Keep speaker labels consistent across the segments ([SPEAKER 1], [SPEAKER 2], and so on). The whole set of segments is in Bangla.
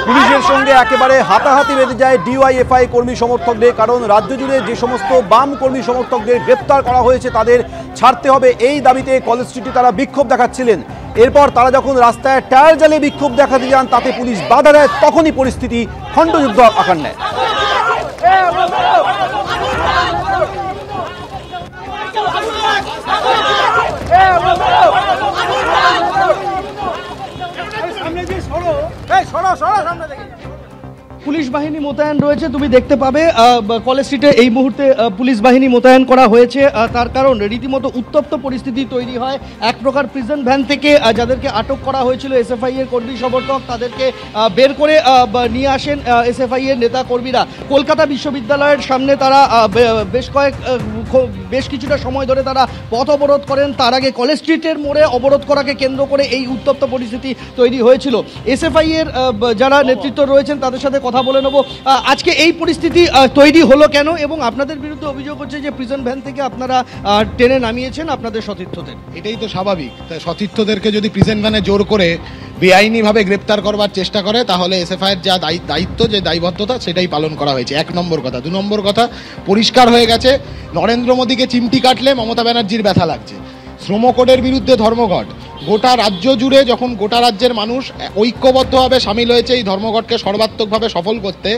[SPEAKER 1] পুলিশের সঙ্গে একেবারে হাতাহাতি বেঁধে যায় ডিওয়াইএফআই কর্মী সমর্থকদের, কারণ রাজ্য জুড়ে যে সমস্ত বাম কর্মী সমর্থকদের গ্রেপ্তার করা হয়েছে তাদের ছাড়তে হবে এই দাবিতে কলেজ স্ট্রিটে তারা বিক্ষোভ দেখাচ্ছিলেন। এরপর তারা যখন রাস্তায় টায়ার জ্বালিয়ে বিক্ষোভ দেখাতে যান তাতে পুলিশ বাধা দেয়, তখনই পরিস্থিতি খণ্ডযুদ্ধ আকার নেয়।
[SPEAKER 2] পুলিশ বাহিনী মোতায়েন রয়েছে, তুমি দেখতে পাবে কলেজ স্ট্রিটে এই মুহূর্তে পুলিশ বাহিনী মোতায়েন করা হয়েছে। তার কারণ রীতিমতো উত্তপ্ত পরিস্থিতি তৈরি হয়। এক প্রকার প্রিজন ভ্যান থেকে যাদেরকে আটক করা হয়েছিল এসএফআই এর কর্মী সমর্থক, তাদেরকে বের করে নিয়ে আসেন এসএফআই এর নেতা কর্মীরা। কলকাতা বিশ্ববিদ্যালয়ের সামনে তারা বেশ কিছুটা সময় ধরে তারা পথ অবরোধ করেন। তার আগে কলেজ স্ট্রিটের মোড়ে অবরোধ করাকে কেন্দ্র করে এই উত্তপ্ত পরিস্থিতি তৈরি হয়েছিল। এসএফআই এর যারা নেতৃত্ব রয়েছেন তাদের সাথে কথা বলে নেব। আজকে এই পরিস্থিতি তৈরি হলো কেন, এবং আপনাদের বিরুদ্ধে অভিযোগ হচ্ছে যে প্রিজন ভ্যান থেকে আপনারা টেনে নামিয়েছেন আপনাদের সতীর্থদের।
[SPEAKER 3] এটাই তো স্বাভাবিক, সতীর্থদেরকে যদি প্রিজন ভ্যানে জোর করে বেআইনিভাবে গ্রেপ্তার করবার চেষ্টা করে তাহলে এসএফআই এর যা দায়িত্ব, যে দায়বদ্ধতা, সেটাই পালন করা হয়েছে। 1 নম্বর কথা। 2 নম্বর কথা, পরিষ্কার হয়ে গেছে নরেন্দ্র মোদীকে চিমটি কাটলে মমতা ব্যানার্জির ব্যথা লাগছে। শ্রম কোডের বিরুদ্ধে ধর্মঘট, গোটা রাজ্য জুড়ে যখন গোটা রাজ্যের মানুষ ঐক্যবদ্ধভাবে সামিল হয়েছে এই ধর্মঘটকে সর্বাত্মকভাবে সফল করতে,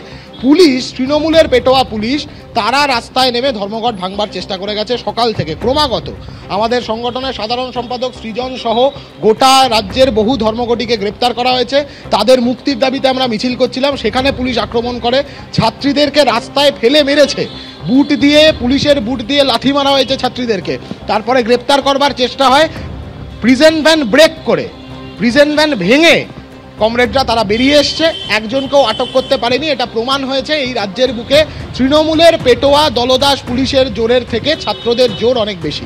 [SPEAKER 3] পুলিশ, তৃণমূলের পেটোয়া পুলিশ, তারা রাস্তায় নেমে ধর্মঘট ভাঙবার চেষ্টা করে গেছে সকাল থেকে ক্রমাগত। আমাদের সংগঠনের সাধারণ সম্পাদক সৃজন সহ গোটা রাজ্যের বহু ধর্মঘটীকে গ্রেপ্তার করা হয়েছে। তাদের মুক্তির দাবিতে আমরা মিছিল করছিলাম, সেখানে পুলিশ আক্রমণ করে ছাত্রীদেরকে রাস্তায় ফেলে মেরেছে। বুট দিয়ে, পুলিশের বুট দিয়ে লাথি মারা হয়েছে ছাত্রীদেরকে। তারপরে গ্রেপ্তার করবার চেষ্টা হয়, প্রিজন ভ্যান ব্রেক করে, প্রিজন ভ্যান ভেঙে কমরেডরা তারা বেরিয়ে এসছে, একজনকেও আটক করতে পারেনি। এটা প্রমাণ হয়েছে এই রাজ্যের বুকে তৃণমূলের পেটোয়া দলদাস পুলিশের জোরের থেকে ছাত্রদের জোর অনেক বেশি।